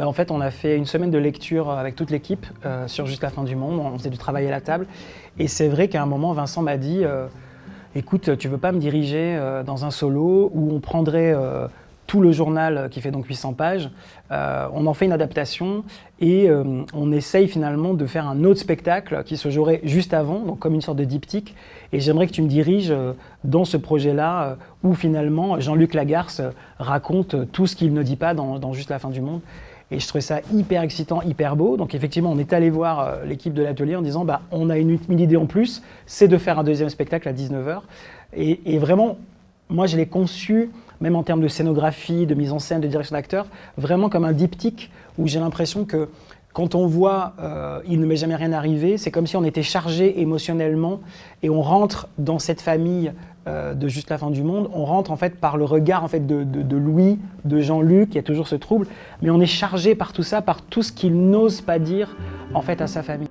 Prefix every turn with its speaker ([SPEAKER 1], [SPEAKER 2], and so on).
[SPEAKER 1] En fait, on a fait une semaine de lecture avec toute l'équipe sur Juste la fin du monde. On faisait du travail à la table. Et c'est vrai qu'à un moment, Vincent m'a dit écoute, tu veux pas me diriger dans un solo où on prendrait tout le journal qui fait donc 800 pages, on en fait une adaptation et on essaye finalement de faire un autre spectacle qui se jouerait juste avant, donc comme une sorte de diptyque. Et j'aimerais que tu me diriges dans ce projet-là où finalement Jean-Luc Lagarce raconte tout ce qu'il ne dit pas dans Juste la fin du monde. Et je trouvais ça hyper excitant, hyper beau. Donc effectivement, on est allé voir l'équipe de l'atelier en disant on a une idée en plus, c'est de faire un deuxième spectacle à 19h. Et vraiment, moi je l'ai conçu, même en termes de scénographie, de mise en scène, de direction d'acteur, vraiment comme un diptyque où j'ai l'impression que quand on voit Il ne m'est jamais rien arrivé, c'est comme si on était chargé émotionnellement et on rentre dans cette famille de Juste la fin du monde, on rentre en fait par le regard en fait de Louis, de Jean-Luc, il y a toujours ce trouble, mais on est chargé par tout ça, par tout ce qu'il n'ose pas dire en fait à sa famille.